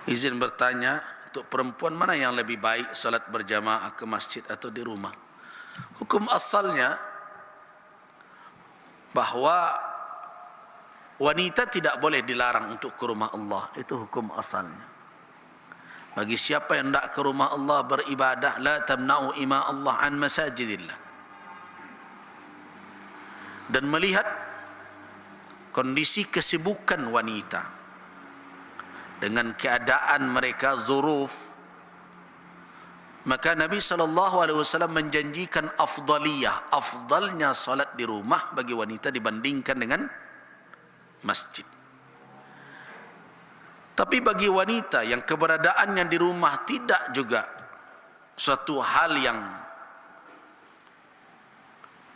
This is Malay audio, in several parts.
Izin bertanya, untuk perempuan mana yang lebih baik salat berjamaah ke masjid atau di rumah? Hukum asalnya bahwa wanita tidak boleh dilarang untuk ke rumah Allah. Itu hukum asalnya. Bagi siapa yang tidak ke rumah Allah beribadah, la tamna'u ima Allah an masajidillah. Dan melihat kondisi kesibukan wanita dengan keadaan mereka zuruf, maka Nabi SAW menjanjikan afdalnya salat di rumah bagi wanita dibandingkan dengan masjid. Tapi bagi wanita yang keberadaannya di rumah tidak juga suatu hal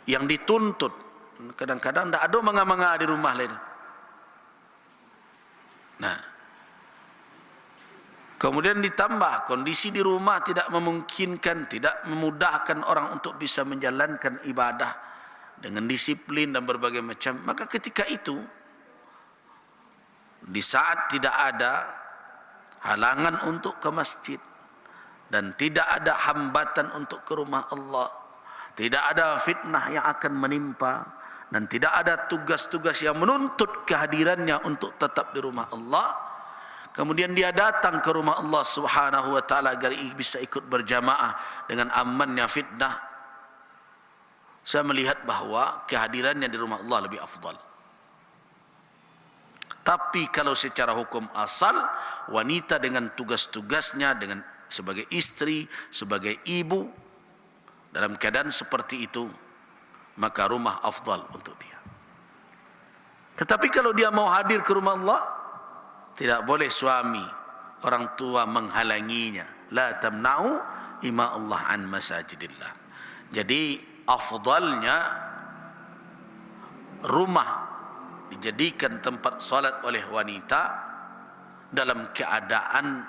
yang dituntut. Kadang-kadang tidak ada manga-manga di rumah lain. Nah, kemudian ditambah kondisi di rumah tidak memungkinkan, tidak memudahkan orang untuk bisa menjalankan ibadah dengan disiplin dan berbagai macam. Maka ketika itu, di saat tidak ada halangan untuk ke masjid dan tidak ada hambatan untuk ke rumah Allah, tidak ada fitnah yang akan menimpa, dan tidak ada tugas-tugas yang menuntut kehadirannya untuk tetap di rumah Allah, kemudian dia datang ke rumah Allah Subhanahu wa taala agar bisa ikut berjamaah dengan amannya fitnah, saya melihat bahwa kehadirannya di rumah Allah lebih afdal. Tapi kalau secara hukum asal, wanita dengan tugas-tugasnya, dengan sebagai istri, sebagai ibu, dalam keadaan seperti itu, maka rumah afdal untuk dia. Tetapi kalau dia mau hadir ke rumah Allah, tidak boleh suami, orang tua menghalanginya. La tamna'u ima Allah an masajidillah. Jadi afdalnya rumah dijadikan tempat salat oleh wanita dalam keadaan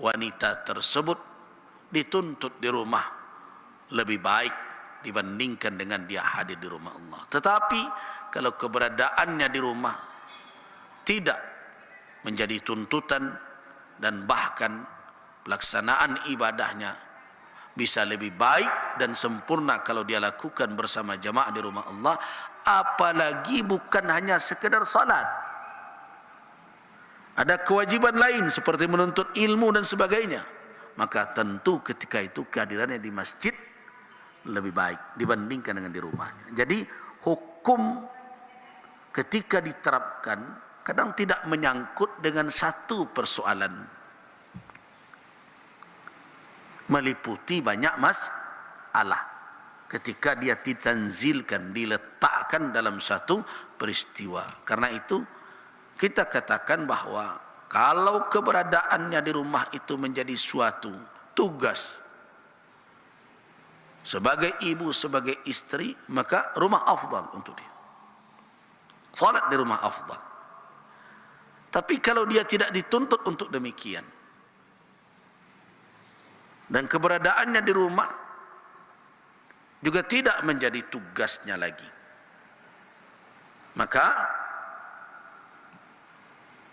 wanita tersebut dituntut di rumah lebih baik dibandingkan dengan dia hadir di rumah Allah. Tetapi kalau keberadaannya di rumah tidak menjadi tuntutan dan bahkan pelaksanaan ibadahnya bisa lebih baik dan sempurna kalau dia lakukan bersama jamaah di rumah Allah, apalagi bukan hanya sekedar salat. Ada kewajiban lain seperti menuntut ilmu dan sebagainya. Maka tentu ketika itu kehadirannya di masjid lebih baik dibandingkan dengan di rumahnya. Jadi hukum ketika diterapkan kadang tidak menyangkut dengan satu persoalan, meliputi banyak masalah ketika dia ditanzilkan, diletakkan dalam satu peristiwa. Karena itu kita katakan bahwa kalau keberadaannya di rumah itu menjadi suatu tugas sebagai ibu, sebagai istri, maka rumah afdal untuk dia. Salat di rumah afdal. Tapi kalau dia tidak dituntut untuk demikian, dan keberadaannya di rumah juga tidak menjadi tugasnya lagi, maka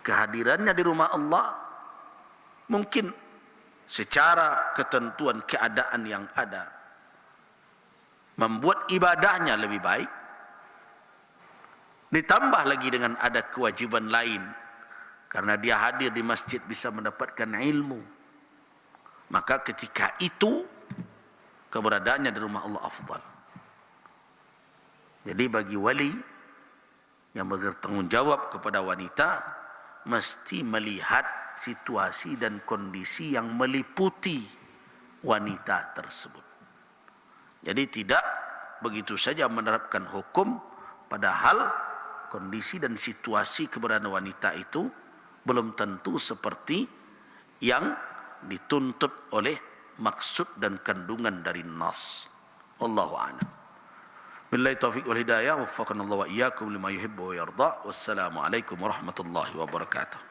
kehadirannya di rumah Allah mungkin secara ketentuan keadaan yang ada membuat ibadahnya lebih baik, ditambah lagi dengan ada kewajiban lain karena dia hadir di masjid bisa mendapatkan ilmu, maka ketika itu keberadaannya di rumah Allah afdal. Jadi bagi wali yang bertanggung jawab kepada wanita mesti melihat situasi dan kondisi yang meliputi wanita tersebut. Jadi tidak begitu saja menerapkan hukum, padahal kondisi dan situasi keberadaan wanita itu belum tentu seperti yang dituntut oleh maksud dan kandungan dari nas. Wallahu a'lam. Billahi taufiq wal hidayah, waffaqana Allah wa iyyakum lima yuhibbu wa yarda. Wassalamu alaikum warahmatullahi wabarakatuh.